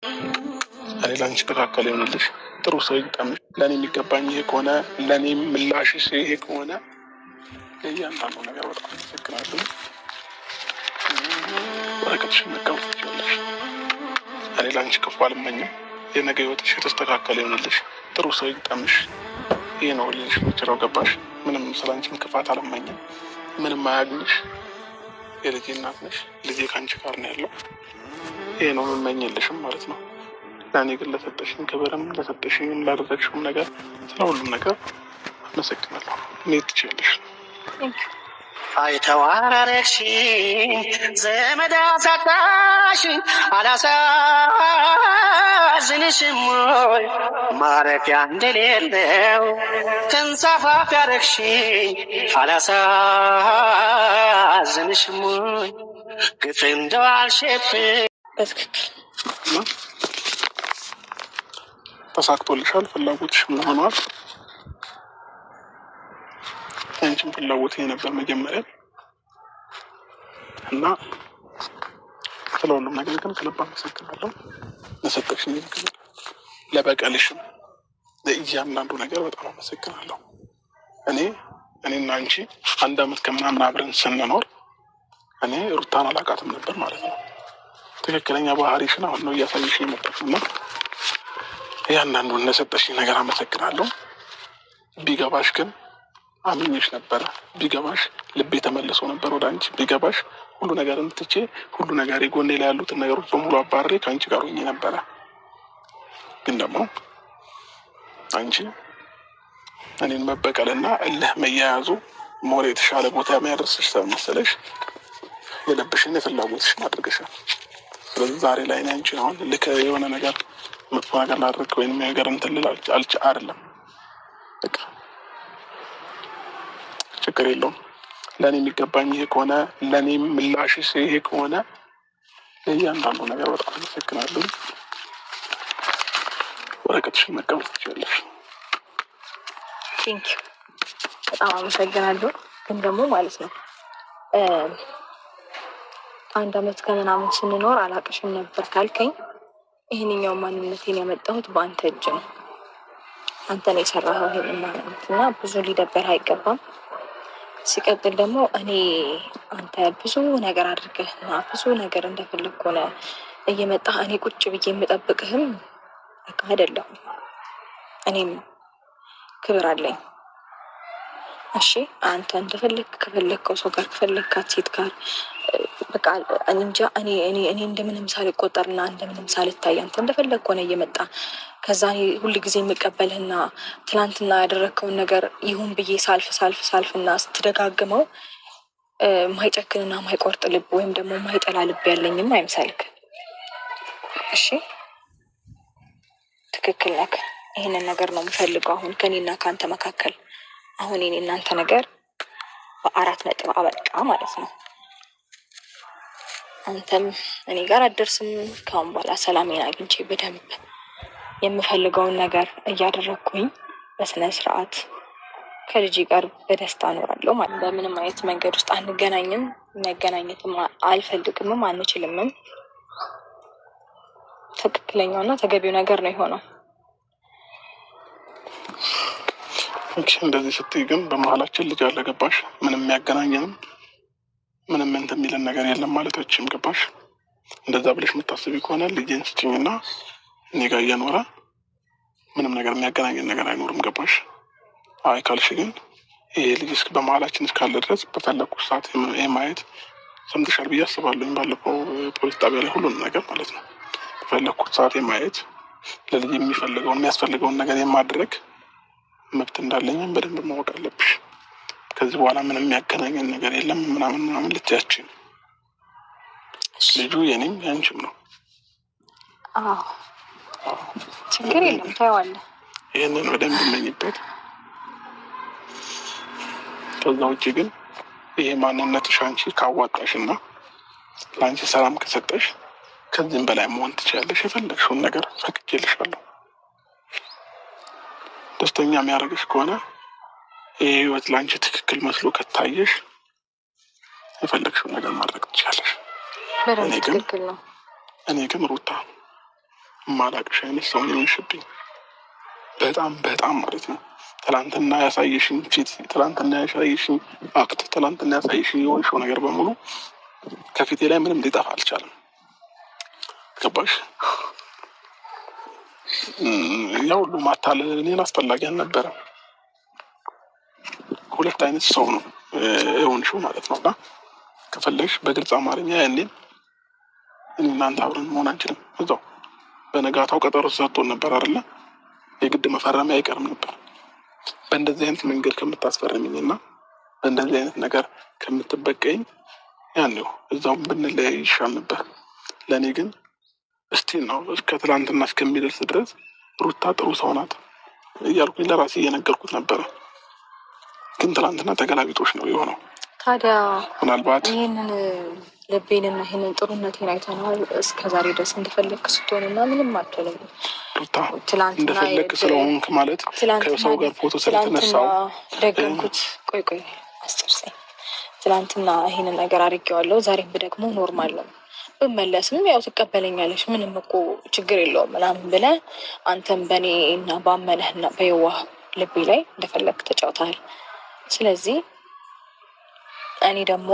እኔ ላንቺ ተካከለ ይሆንልሽ ጥሩ ሰው ይግጠምሽ። ለእኔ የሚገባኝ ይሄ ከሆነ ለእኔ ምላሽሽ ይሄ ከሆነ ለእያንዳንዱ ነገር በጣም አመሰግናለሁ። ወረቀትሽን መቀመጥ ትችላለሽ። እኔ ላንቺ ክፉ አልመኝም። የነገ ህይወትሽ የተስተካከለ ይሆንልሽ ጥሩ ሰው ይግጠምሽ። ይሄ ነው ልልሽ የምችለው ገባሽ? ምንም ስላንቺም ክፋት አልመኝም። ምንም አያግኝሽ። የልጄ እናት ነሽ። ልጄ ከአንቺ ጋር ነው ያለው። ይሄ ነው የምመኝልሽም ማለት ነው። ለእኔ ግን ለሰጠሽኝ ክብርም ለሰጠሽኝ ላደረግሽውም ነገር ስለ ሁሉም ነገር አመሰግናለሁ። እኔ ትችላለሽ። አይተዋረርሽኝ ዘመድ አሳጣሽኝ አላሳዝንሽም ወይ ማረፊያ እንደሌለው ተንሳፋፊ ያረግሽኝ አላሳዝንሽም ወይ ግፍ እንደዋልሽብኝ። በትክክል ተሳክቶልሻል። ፍላጎትሽ ምን ሆኗል? አንቺም ፍላጎት የነበር መጀመሪያ እና ስለ ሁሉም ነገር ግን ከልብ አመሰግናለሁ። ለሰጠሽኝ ክብር፣ ለበቀልሽም፣ ለእያንዳንዱ ነገር በጣም አመሰግናለሁ። እኔና አንቺ 1 ዓመት ከምናምን አብረን ስንኖር እኔ ሩታን አላውቃትም ነበር ማለት ነው። ትክክለኛ ባህሪሽን አሁን ነው እያሳየሽኝ የመጣሽው እና እያንዳንዱን ለሰጠሽኝ ነገር አመሰግናለሁ። ቢገባሽ ግን አምኜሽ ነበረ። ቢገባሽ ልቤ ተመልሶ ነበር ወደ አንቺ። ቢገባሽ ሁሉ ነገር እንትቼ ሁሉ ነገር ጎኔ ላይ ያሉትን ነገሮች በሙሉ አባሬ ከአንቺ ጋር ሆኜ ነበረ። ግን ደግሞ አንቺ እኔን መበቀልና እልህ መያያዙ ሞር የተሻለ ቦታ የሚያደርስሽ ስለመሰለሽ የልብሽን የፍላጎትሽን አድርገሻል። ስለዚህ ዛሬ ላይ እኔ አንቺን አሁን ልክ የሆነ ነገር መጥፎ ነገር ላድርግ ወይም ነገር እንትን ልል አይደለም። በቃ ችግር የለውም። ለእኔ የሚገባኝ ይሄ ከሆነ ለእኔ ምላሽሽ ይሄ ከሆነ ለእያንዳንዱ ነገር በጣም አመሰግናለሁ። ወረቀትሽን መቀበል ትችላለሽ። ቴንኪው በጣም አመሰግናለሁ። ግን ደግሞ ማለት ነው 1 ዓመት ከምናምን ስንኖር አላቅሽም ነበር ካልከኝ ይህንኛው ማንነቴን ያመጣሁት በአንተ እጅ ነው። አንተ ነው የሰራኸው ይሄን ማንነት እና ብዙ ሊደበር አይገባም። ሲቀጥል ደግሞ እኔ አንተ ብዙ ነገር አድርገህ እና ብዙ ነገር እንደፈለግ ሆነ እየመጣህ እኔ ቁጭ ብዬ የምጠብቅህም በቃ አይደለሁም። እኔም ክብር አለኝ። እሺ አንተ እንደፈለግ ከፈለግከው ሰው ጋር ከፈለግካት ሴት ጋር በቃ እንጃ እኔ እንደምንም ሳልቆጠርና እንደምንም ሳልታይ አንተ እንደፈለግ ሆነ እየመጣ ከዛ እኔ ሁል ጊዜ የምቀበልህና ትናንትና ያደረግከውን ነገር ይሁን ብዬ ሳልፍና ስትደጋግመው ማይጨክንና ማይቆርጥ ልብ ወይም ደግሞ ማይጠላ ልብ ያለኝም አይምሰልክ። እሺ ትክክል ነህ። ይህንን ነገር ነው የምፈልገው አሁን ከኔና ከአንተ መካከል። አሁን እኔ እናንተ ነገር በ4 ነጥብ አበቃ ማለት ነው። አንተም እኔ ጋር አደርስም። ካሁን በኋላ ሰላሜን አግኝቼ በደንብ የምፈልገውን ነገር እያደረግኩኝ በስነ ስርዓት ከልጅ ጋር በደስታ እኖራለሁ ማለት። በምንም አይነት መንገድ ውስጥ አንገናኝም። መገናኘትም አልፈልግምም አንችልምም። ትክክለኛውና ተገቢው ነገር ነው የሆነው። እንደዚህ ስትይ ግን በመሀላችን ልጅ አለ ገባሽ? ምንም የሚያገናኘንም ምንም እንትን የሚለን ነገር የለም ማለታችን ገባሽ? እንደዛ ብለሽ የምታስቢ ከሆነ ልጄን ስጭኝና እኔ ጋር እየኖረ ምንም ነገር የሚያገናኘን ነገር አይኖርም ገባሽ? አይ ካልሽ ግን ይሄ ልጅ በመሀላችን እስካለ ድረስ በፈለኩት ሰዓት የማየት ሰምተሻል ብዬ አስባለሁ። ባለፈው ፖሊስ ጣቢያ ላይ ሁሉንም ነገር ማለት ነው በፈለኩት ሰዓት የማየት ለልጅ የሚያስፈልገውን ነገር የማድረግ መብት እንዳለኝም በደንብ ማወቅ አለብሽ። ከዚህ በኋላ ምንም የሚያገናኘን ነገር የለም ምናምን ልትያችን። ልጁ የኔም ያንቺም ነው። ችግር የለም ታየዋለህ። ይህንን በደንብ እመኝበት። ከዛ ውጭ ግን ይሄ ማንነትሽ አንቺ ካዋጣሽና ለአንቺ ሰላም ከሰጠሽ ከዚህም በላይ መሆን ትችላለሽ። የፈለግሽውን ነገር ፈቅጄልሻለሁ። ደስተኛ የሚያደርግሽ ከሆነ ይህ ህይወት ለአንቺ ትክክል መስሎ ከታየሽ የፈለግሽውን ነገር ማድረግ ትችላለሽ። ትክክል ነው። እኔ ግን ሩታ ማላቅሽ አይነት ሰው ነሽብኝ። በጣም በጣም ማለት ነው። ትላንትና ያሳየሽኝ ፊት፣ ትላንትና ያሳየሽኝ አክት፣ ትላንትና ያሳየሽኝ የሆንሽው ነገር በሙሉ ከፊቴ ላይ ምንም ሊጠፋ አልቻለም። ገባሽ? ያ ሁሉ ማታለል እኔን አስፈላጊ አልነበረም። ሁለት አይነት ሰው ነው የሆንሽው ማለት ነው። እና ከፈለግሽ በግልጽ አማርኛ ያኔን እኔ እናንተ አብረን መሆን አንችልም። እዛው በነጋታው ቀጠሮ ተሰጥቶን ነበር አይደለ? የግድ መፈረሚያ አይቀርም ነበር። በእንደዚህ አይነት መንገድ ከምታስፈርምኝ እና በእንደዚህ አይነት ነገር ከምትበቀኝ ያኔው እዛውም ብንለያይ ይሻል ነበር። ለእኔ ግን እስቲ ነው ከትላንትና እስከሚደርስ ድረስ ሩታ ጥሩ ሰው ናት እያልኩኝ ለራሴ እየነገርኩት ነበረ። ግን ትላንትና ተገላቢጦሽ ነው የሆነው። ታዲያ ምናልባት ይህንን ልቤንና ይህንን ጥሩነቴን አይተነዋል። እስከዛሬ ድረስ እንደፈለግክ ስትሆንና ምንም አትሆንም። ሩታ እንደፈለግክ ስለሆንክ ማለት ከሰው ጋር ፎቶ ስለተነሳው ደገምኩት። ቆይ አስጨርሰኝ። ትላንትና ይህንን ነገር አድርጌዋለሁ። ዛሬም ደግሞ ኖርማል ነው። ብመለስም ያው ትቀበለኛለች፣ ምንም እኮ ችግር የለውም ምናምን ብለህ አንተም በእኔ እና ባመነህና በየዋህ ልቤ ላይ እንደፈለግክ ተጫውተሃል። ስለዚህ እኔ ደግሞ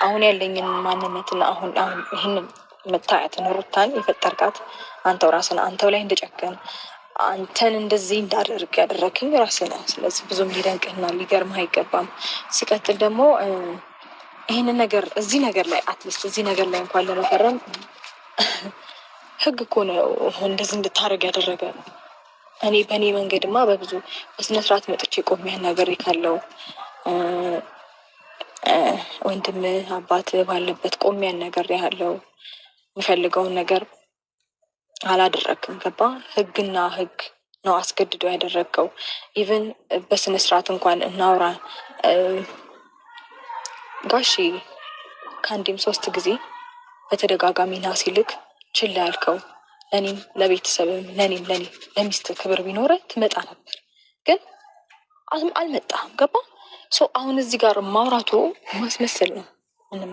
አሁን ያለኝን ማንነትና አሁን ይህንን መታየትን ሩታን የፈጠርካት አንተው ራስን አንተው ላይ እንደጨከን አንተን እንደዚህ እንዳደርግ ያደረግኝ ራስህ ነህ። ስለዚህ ብዙም ሊደንቅህና ሊገርምህ አይገባም። ሲቀጥል ደግሞ ይህንን ነገር እዚህ ነገር ላይ አትሊስት እዚህ ነገር ላይ እንኳን ለመፈረም ህግ እኮ ነው እንደዚህ እንድታደርግ ያደረገ። እኔ በእኔ መንገድማ በብዙ በስነስርዓት መጥቼ ቆሜ ያናገሬ ካለው ወንድም አባት ባለበት ቆሜ ያናገሬ ያለው የሚፈልገውን ነገር አላደረግም። ገባ? ህግና ህግ ነው አስገድዶ ያደረግከው። ኢቨን በስነስርዓት እንኳን እናውራ ጋሺ ከአንዴም 3 ጊዜ በተደጋጋሚ ና ሲልክ ችላ ያልከው ለእኔም ለቤተሰብም ለእኔም ለሚስት ክብር ቢኖረ ትመጣ ነበር፣ ግን አልመጣም። ገባ? አሁን እዚህ ጋር ማውራቱ ማስመሰል ነው። ምንም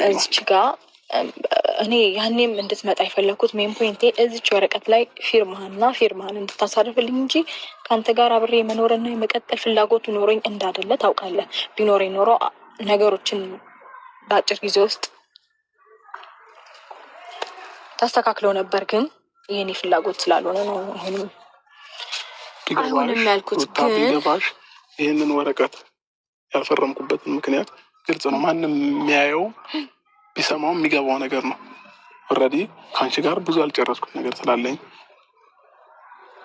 እዚች ጋ እኔ ያኔም እንድትመጣ የፈለግኩት ሜን ፖይንቴ እዚች ወረቀት ላይ ፊርማህን እንድታሳርፍልኝ እንጂ ከአንተ ጋር አብሬ የመኖርና የመቀጠል ፍላጎቱ ኖረኝ እንዳደለ ታውቃለህ። ቢኖረኝ ኖሮ ነገሮችን በአጭር ጊዜ ውስጥ ታስተካክለው ነበር። ግን የኔ ፍላጎት ስላልሆነ ነው አይሆንም ያልኩት። ግን ቢገባሽ ይህንን ወረቀት ያልፈረምኩበትን ምክንያት ግልጽ ነው። ማንም የሚያየው ቢሰማው የሚገባው ነገር ነው። ኦልሬዲ ከአንቺ ጋር ብዙ ያልጨረስኩት ነገር ስላለኝ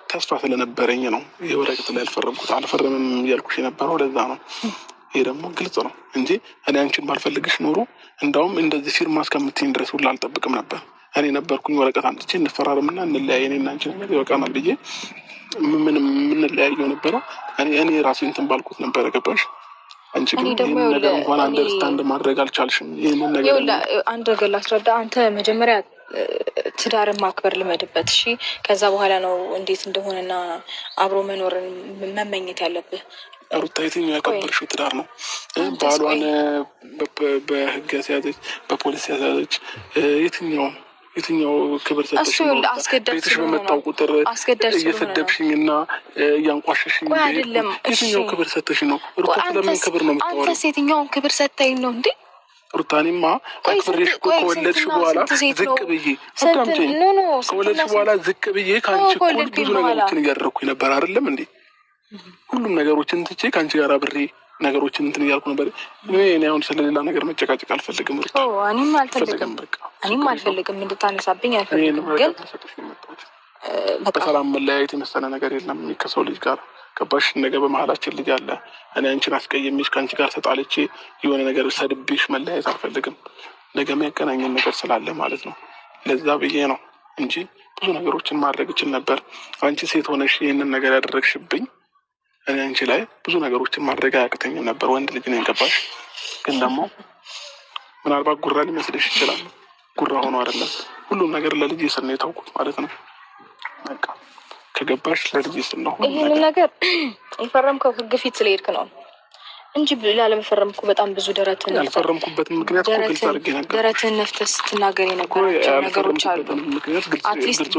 ተስፋ ስለነበረኝ ነው ይህ ወረቀት ላይ ያልፈረምኩት። አልፈረምም እያልኩሽ የነበረው ለዛ ነው። ይሄ ደግሞ ግልጽ ነው እንጂ እኔ አንቺን ባልፈልግሽ ኖሮ እንዳውም እንደዚህ ፊርማ እስከምትይኝ ድረስ ሁላ አልጠብቅም ነበር። እኔ ነበርኩኝ ወረቀት አንጥቼ እንፈራረምና እንለያይ፣ እኔና አንቺ ነገር ይበቃናል ብዬ ምንም የምንለያየው ነበረው። እኔ ራሴ እንትን ባልኩት ነበረ። ገባሽ? አንቺ ግን ይህን ነገር እንኳን አንደርስታንድ ማድረግ አልቻልሽም። ይህንን ነገር አንድ ነገር ላስረዳ። አንተ መጀመሪያ ትዳርን ማክበር ልመድበት፣ እሺ? ከዛ በኋላ ነው እንዴት እንደሆነና አብሮ መኖርን መመኘት ያለብህ። ሩታ የትኛው ያከበርሽው ትዳር ነው? ባሏን በህግ ያስያዘች፣ በፖሊስ ያስያዘች የትኛው ክብር ሰጠሽ? ቤትሽ በመጣው ቁጥር እየሰደብሽኝ እና እያንቋሸሽኝ የትኛው ክብር ሰጠሽ ነው? ሩታ ስለምን ክብር ነው የምታወሪው? አንተስ የትኛውን ክብር ሰጠኝ ነው እንዴ? ሩታኔማ አክብሬሽ ከወለድሽ በኋላ ዝቅ ብዬ አዳምጪኝ። ከወለድሽ በኋላ ዝቅ ብዬ ከአንቺ እኩል ብዙ ነገሮችን እያደረግኩኝ ነበር አይደለም እንዴ? ሁሉም ነገሮችን ትቼ ከአንቺ ጋር አብሬ ነገሮችን እንትን እያልኩ ነበር። እኔ አሁን ስለሌላ ነገር መጨቃጨቅ አልፈልግም። ሩታ እኔም አልፈልግም እንድታነሳብኝ አልፈልግም። ግን በሰላም መለያየት የመሰለ ነገር የለም ከሰው ልጅ ጋር። ገባሽ? ነገ በመሀላችን ልጅ አለ። እኔ አንቺን አስቀየሜሽ ከአንቺ ጋር ተጣልቼ የሆነ ነገር ሰድቤሽ መለያየት አልፈልግም። ነገ የሚያገናኘን ነገር ስላለ ማለት ነው። ለዛ ብዬ ነው እንጂ ብዙ ነገሮችን ማድረግ እችል ነበር። አንቺ ሴት ሆነሽ ይህንን ነገር ያደረግሽብኝ እኔ አንቺ ላይ ብዙ ነገሮችን ማድረግ አያቅተኝም ነበር። ወንድ ልጅ ነኝ። ገባሽ? ግን ደግሞ ምናልባት ጉራ ሊመስልሽ ይችላል። ጉራ ሆኖ አይደለም። ሁሉም ነገር ለልጅ ስል ነው የታውቁት ማለት ነው። በቃ ከገባሽ ለልጅ ስል ነው። ይህንን ነገር የፈረምከው ህግ ፊት ስለሄድክ ነው እንጂ ላለመፈረም እኮ በጣም ብዙ ደረትን ያልፈረምኩበትን ምክንያት ግልጽ አድርጌ ነገር ደረትን ነፍተህ ስትናገር የነበራቸው ነገሮች አሉ። አትሊስት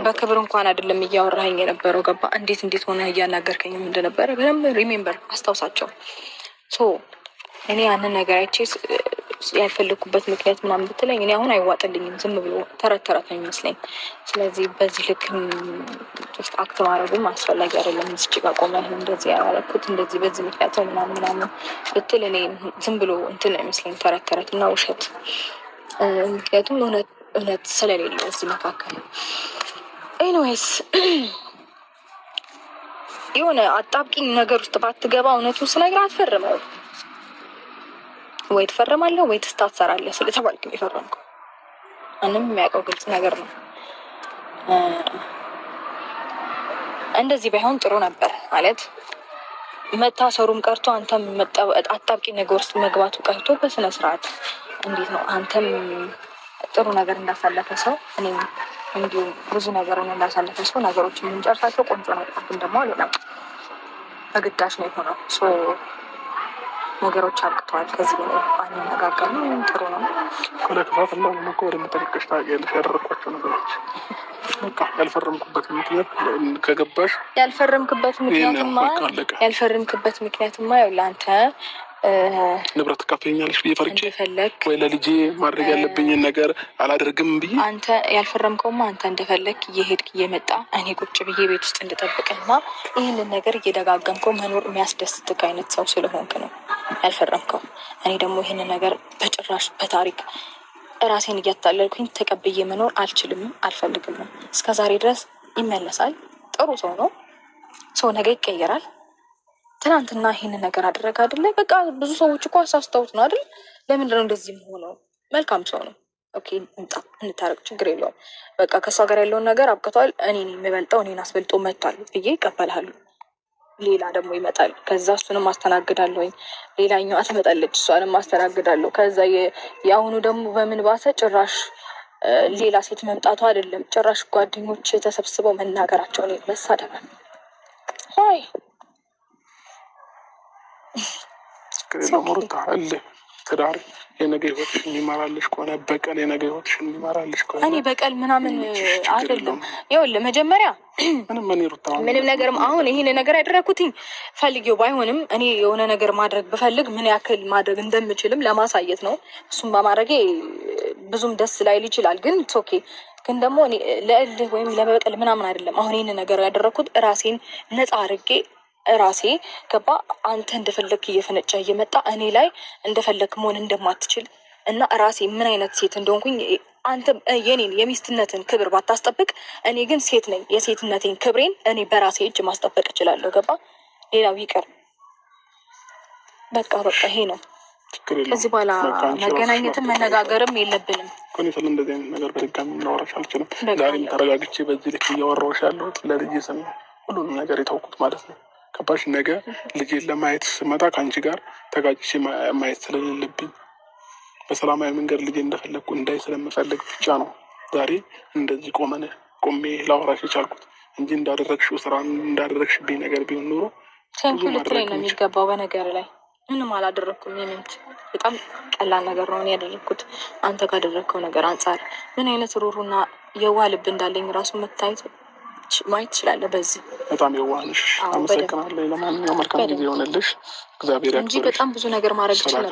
በክብር እንኳን አይደለም እያወራኸኝ የነበረው ገባ። እንዴት ሆነ እያናገርከኝም እንደነበረ በደንብ ሪሜምበር አስታውሳቸው። እኔ ያንን ነገር አይቼ ያልፈለኩበት ምክንያት ምናምን ብትለኝ እኔ አሁን አይዋጥልኝም። ዝም ብሎ ተረት ነው የሚመስለኝ። ስለዚህ በዚህ ልክ አክት ማድረጉም አስፈላጊ አይደለም። እዚህ ጋር ቆመህ እንደዚህ ያደረኩት እንደዚህ በዚህ ምክንያት ምናምን ብትል እኔ ዝም ብሎ እንትን ነው የሚመስለኝ፣ ተረት እና ውሸት። ምክንያቱም እውነት ስለሌለ እዚህ መካከል ኤኒዌይስ የሆነ አጣብቂኝ ነገር ውስጥ ባትገባ እውነቱ ስነግር አትፈርመው። ወይ ትፈርማለህ ወይ ትታሰራለህ ስለተባልክ ነው የፈረምከው። ማንም የሚያውቀው ግልጽ ነገር ነው። እንደዚህ ባይሆን ጥሩ ነበር ማለት መታሰሩም ቀርቶ አንተም አጣብቂኝ ነገር ውስጥ መግባቱ ቀርቶ በስነ ስርዓት እንዴት ነው አንተም ጥሩ ነገር እንዳሳለፈ ሰው እኔም እንዲሁ ብዙ ነገር እንዳሳለፈ ሰው ነገሮችን የምንጨርሳቸው ቆንጆ ነበር። ግን ደግሞ አልሆነም፣ በግዳጅ ነው የሆነው። ነገሮች አብቅተዋል። ከዚህ በላይ ባንነጋገር ጥሩ ነው። ለክፋት እና ለመኮ ወደ መጠንቀሽ ታውቂያለሽ ያደረኳቸው ነገሮች ያልፈረምኩበት ምክንያት ከገባሽ ያልፈረምክበት ምክንያትማ ያው ለአንተ ንብረት ትካፈኛለሽ ብዬ ፈርቼ ወይ ለልጄ ማድረግ ያለብኝን ነገር አላደርግም ብዬ አንተ ያልፈረምከውማ አንተ እንደፈለግ እየሄድክ እየመጣ እኔ ቁጭ ብዬ ቤት ውስጥ እንድጠብቅና ይህንን ነገር እየደጋገምከው መኖር የሚያስደስትክ አይነት ሰው ስለሆንክ ነው ያልፈረምከው። እኔ ደግሞ ይህንን ነገር በጭራሽ በታሪክ ራሴን እያታለልኩኝ ተቀብዬ መኖር አልችልም፣ አልፈልግም። እስከ ዛሬ ድረስ ይመለሳል። ጥሩ ሰው ነው። ሰው ነገ ይቀየራል። ትናንትና ይህንን ነገር አደረገ አይደለ? በቃ ብዙ ሰዎች እኮ አሳስተውት ነው አይደል? ለምንድነው እንደዚህ ሆነው? መልካም ሰው ነው። ኦኬ እንታረቅ፣ ችግር የለውም። በቃ ከእሷ ጋር ያለውን ነገር አብቅቷል። እኔን የሚበልጠው እኔን አስበልጦ መጥቷል ብዬ ይቀበልሃሉ። ሌላ ደግሞ ይመጣል። ከዛ እሱንም አስተናግዳለሁኝ። ሌላኛው አትመጣለች፣ እሷንም አስተናግዳለሁ። ከዛ የአሁኑ ደግሞ በምን ባሰ ጭራሽ ሌላ ሴት መምጣቱ አይደለም ጭራሽ ጓደኞች ተሰብስበው መናገራቸው ነው መሳደባል። ሆይ ሩታ አለ ትዳር የነገ ህይወትሽን የሚመራልሽ ከሆነ በቀል የነገ ህይወትሽን የሚመራልሽ ከሆነ እኔ በቀል ምናምን አይደለም። ይኸውልህ መጀመሪያ ምንም ነገር አሁን ይሄን ነገር ያደረኩትኝ ፈልጌው ባይሆንም እኔ የሆነ ነገር ማድረግ ብፈልግ ምን ያክል ማድረግ እንደምችልም ለማሳየት ነው። እሱም በማድረጌ ብዙም ደስ ላይል ይችላል፣ ግን ኦኬ። ግን ደግሞ እኔ ለእልህ ወይም ለበቀል ምናምን አይደለም። አሁን ይሄን ነገር ያደረኩት ራሴን ነፃ አድርጌ ራሴ ገባ። አንተ እንደፈለክ እየፈነጫ እየመጣ እኔ ላይ እንደፈለክ መሆን እንደማትችል እና ራሴ ምን አይነት ሴት እንደሆንኩኝ አንተ የኔን የሚስትነትን ክብር ባታስጠብቅ፣ እኔ ግን ሴት ነኝ። የሴትነቴን ክብሬን እኔ በራሴ እጅ ማስጠበቅ እችላለሁ። ገባ? ሌላው ይቀር። በቃ ይሄ ነው። ከዚህ በኋላ መገናኘትም መነጋገርም የለብንም። ኮኒፈል እንደዚህ አይነት ነገር በድጋሚ እናወራሽ አልችልም። ዛሬም ተረጋግቼ በዚህ ልክ እያወራሁሽ ያለሁት ለልጄ ስም ነው። ሁሉንም ነገር የተውኩት ማለት ነው። ከባሽ ነገ ልጄን ለማየት ስመጣ ከአንቺ ጋር ተጋጭቼ ማየት ስለሌለብኝ በሰላማዊ መንገድ ልጄ እንደፈለግኩ እንዳይ ስለምፈልግ ብቻ ነው ዛሬ እንደዚህ ቆሜ ላወራሽ የቻልኩት እንጂ እንዳደረግሽው ስራ እንዳደረግሽብኝ ነገር ቢሆን ኖሮ ቴንኪው ልትለኝ ነው የሚገባው። በነገር ላይ ምንም አላደረግኩም። ይህንት በጣም ቀላል ነገር ነው ያደረግኩት። አንተ ካደረግከው ነገር አንጻር ምን አይነት ሩሩና የዋህ ልብ እንዳለኝ ራሱ ማየት ትችላለህ። በዚህ በጣም የዋህንሽ አመሰግናለሁ። ለማንኛውም መልካም ጊዜ ይሆንልሽ። እግዚአብሔር እንጂ በጣም ብዙ ነገር ማድረግ ይችላል።